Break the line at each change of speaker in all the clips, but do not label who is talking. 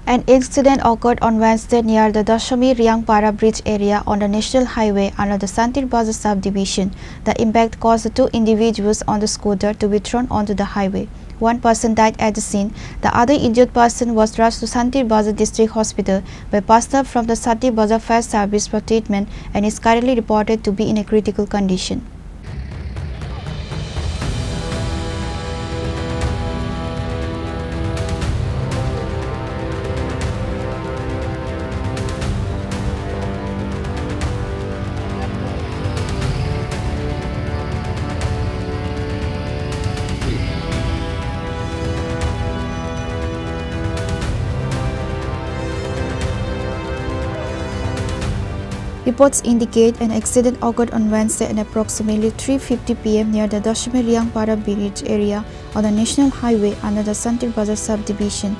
An incident occurred on Wednesday near the Dashami Riangpara Bridge area on the National Highway under the Santir Bazar subdivision. The impact caused the two individuals on the scooter to be thrown onto the highway. One person died at the scene. The other injured person was rushed to Santir Bazar District Hospital by personnel from the Santir Bazar Fire Service for treatment and is currently reported to be in a critical condition. Reports indicate an accident occurred on Wednesday at approximately 3:50 p.m. near the Dashami Riangpara Bridge area on the National Highway under the Santir Bazar subdivision.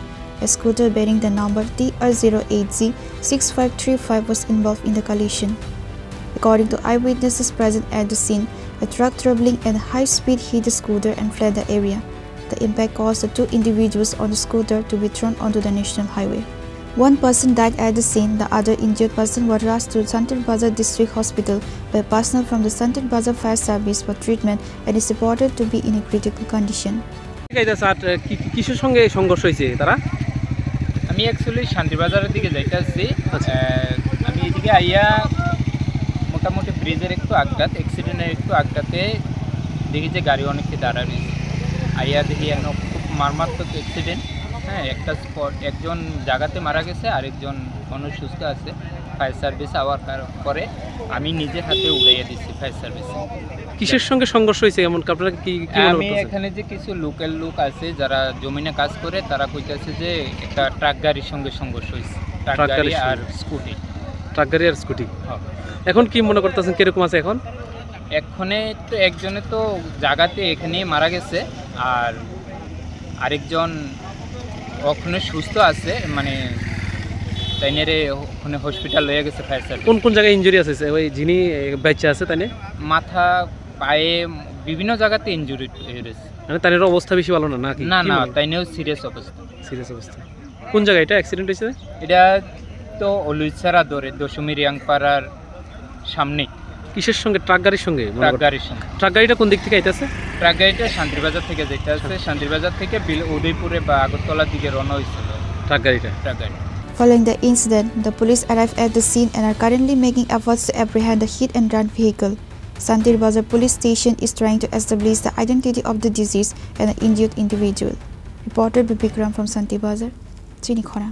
A scooter bearing the number TR08Z6535 was involved in the collision. According to eyewitnesses present at the scene, a truck traveling at high speed hit the scooter and fled the area. The impact caused the two individuals on the scooter to be thrown onto the National Highway. One person died at the scene. The other injured person was rushed to Santir Bazar District Hospital by personnel from the Santir Bazar Fire Service for treatment and is reported to be in a critical condition.
কিসের সঙ্গে সংঘর্ষ হয়েছে তারা?
আমি actually শান্তির বাজারের দিকে যাইতেছি। আমি এদিকে আইয়া মোটামুটি ব্রিজের একটু আগটাতে অ্যাক্সিডেন্টের একটু আগটাতে দেখি যে গাড়ি অনেকটি দাঁড়া রয়েছে। আইয়া দেখি খুব মারাত্মক অ্যাক্সিডেন্ট। হ্যাঁ, একটা স্পট একজন জায়গাতে মারা গেছে, আরেকজন অসুস্থ আছে। ফায়ার সার্ভিস আওয়ার পরে আমি নিজের হাতে উড়াইয়া দিচ্ছি ফায়ার সার্ভিসে।
কিসের সঙ্গে সংঘর্ষ হয়েছে এমন আপনারা কি
আমি এখানে যে কিছু লোকাল লোক আছে যারা জমিনে কাজ করে তারা কইতেছে যে একটা ট্রাক গাড়ির সঙ্গে সংঘর্ষ হয়েছে। ট্রাক গাড়ি আর স্কুটি।
ট্রাক গাড়ি আর স্কুটি। এখন কি মনে করতেছেন কিরকম আছে এখন?
এখানে তো একজনে তো জায়গাতে এখানেই মারা গেছে, আর আরেকজন ওখানে সুস্থ আছে, মানে তাইনেরে ওখানে হসপিটাল লয়ে গেছে ফায়ার সার্ভিস।
কোন কোন জায়গায় ইনজুরি আছে ওই যিনি বাচ্চা আছে তাইনে?
মাথা, পায়ে, বিভিন্ন জায়গাতে ইনজুরি হয়েছে।
মানে তাইনের অবস্থা বেশি ভালো না নাকি?
না না, তাইনেও সিরিয়াস অবস্থা।
সিরিয়াস অবস্থা। কোন জায়গায় এটা অ্যাক্সিডেন্ট হয়েছে?
এটা তো অলুইছাড়া ধরে দশমী রিয়াংপাড়ার সামনে।
কিসের সঙ্গে? ট্রাক গাড়ির সঙ্গে?
ট্রাক গাড়ির সঙ্গে।
ট্রাক গাড়িটা কোন দিক থেকে আইতেছে?
ট্রাক গাড়িটা শান্তির বাজার থেকে যেতে আছে, শান্তির বাজার থেকে উদয়পুরে বা আগরতলার দিকে রওনা হয়েছিল
ট্রাক গাড়িটা।
ট্রাক গাড়ি।
Following the incident, the police arrived at the scene and are currently making efforts to apprehend the hit-and-run vehicle. Santir Bazar Police Station is trying to establish the identity of the deceased and the injured individual. Reported by Bikram from Santir Bazar, Chinikhona.